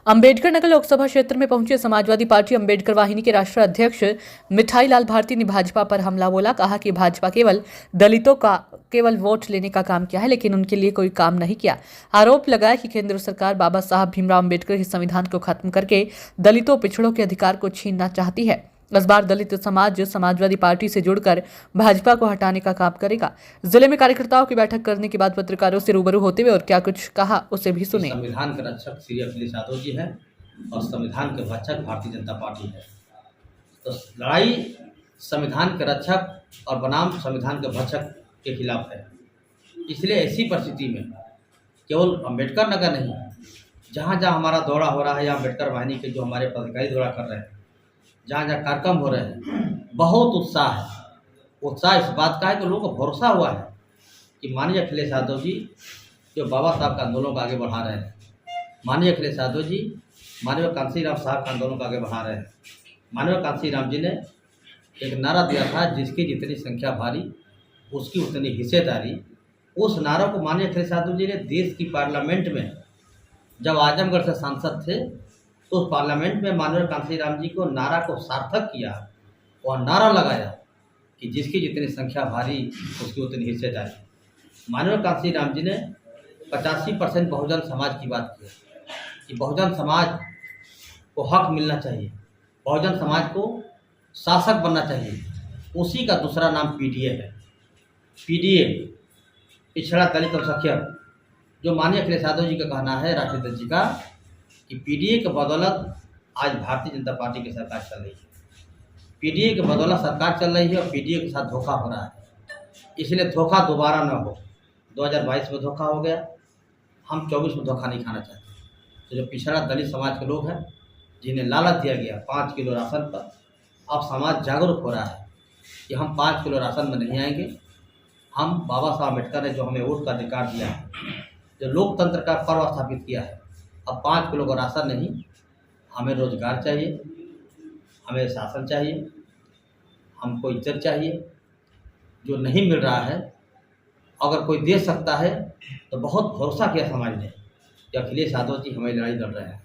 अंबेडकर नगर लोकसभा क्षेत्र में पहुंचे समाजवादी पार्टी अंबेडकर वाहिनी के राष्ट्रीय अध्यक्ष मिठाई लाल भारती ने भाजपा पर हमला बोला। कहा कि भाजपा केवल दलितों का केवल वोट लेने का काम किया है, लेकिन उनके लिए कोई काम नहीं किया। आरोप लगाया कि केंद्र सरकार बाबा साहब भीमराव अंबेडकर के संविधान को खत्म करके दलितों पिछड़ों के अधिकार को छीनना चाहती है। इस बार दलित समाज समाजवादी पार्टी से जुड़कर भाजपा को हटाने का काम करेगा। जिले में कार्यकर्ताओं की बैठक करने के बाद पत्रकारों से रूबरू होते हुए और क्या कुछ कहा उसे भी सुने। संविधान के रक्षक श्री अखिलेश यादव जी हैं और संविधान के भक्षक भारतीय जनता पार्टी है। तो लड़ाई संविधान के रक्षक और बनाम संविधान के भक्षक के खिलाफ है। इसलिए ऐसी परिस्थिति में केवल अम्बेडकर नगर नहीं, जहाँ जहाँ हमारा दौरा हो रहा है या अम्बेडकर वाहिनी के जो हमारे पदाधिकारी दौरा कर रहे हैं, जहाँ जहाँ कार्यक्रम हो रहे हैं, बहुत उत्साह है। उत्साह इस बात का है कि लोगों को भरोसा हुआ है कि माननीय अखिलेश यादव जी जो बाबा साहब का आंदोलन को आगे बढ़ा रहे हैं, माननीय अखिलेश यादव जी माननीय कांसी राम साहब का आंदोलन को आगे बढ़ा रहे हैं। माननीय कांसी राम जी ने एक नारा दिया था, जिसकी जितनी संख्या भारी उसकी उतनी हिस्सेदारी। उस नारा को माननीय अखिलेश यादव जी ने देश की पार्लियामेंट में, जब आजमगढ़ से सांसद थे, तो उस पार्लियामेंट में माननीय कांसी राम जी को नारा को सार्थक किया और नारा लगाया कि जिसकी जितनी संख्या भारी उसकी उतनी हिस्सेदारी। माननीय कांसी राम जी ने 85% बहुजन समाज की बात की कि बहुजन समाज को हक मिलना चाहिए, बहुजन समाज को शासक बनना चाहिए। उसी का दूसरा नाम पीडीए है। पीडीए पिछड़ा दलित अल्पसंख्यक, जो माननीय अखिलेश यादव जी का कहना है, राष्ट्रीय अध्यक्ष जी का, कि पीडीए के बदौलत आज भारतीय जनता पार्टी की सरकार चल रही है। पीडीए के बदौलत सरकार चल रही है और पीडीए के साथ धोखा हो रहा है। इसलिए धोखा दोबारा न हो। 2022 में धोखा हो गया, हम 24 में धोखा नहीं खाना चाहते। तो जो पिछड़ा दलित समाज के लोग हैं, जिन्हें लालच दिया गया 5 किलो राशन पर, अब समाज जागरूक हो रहा है कि हम 5 किलो राशन में नहीं आएंगे। हम बाबा साहब अम्बेडकर ने जो हमें वोट का अधिकार दिया है, जो लोकतंत्र का पर्व स्थापित किया है, अब 5 किलो का राशन नहीं, हमें रोजगार चाहिए, हमें शासन चाहिए, हमको इज्जत चाहिए, जो नहीं मिल रहा है। अगर कोई दे सकता है तो बहुत भरोसा किया समाज ने कि अखिलेश यादव जी हमारी लड़ाई लड़ रहे हैं।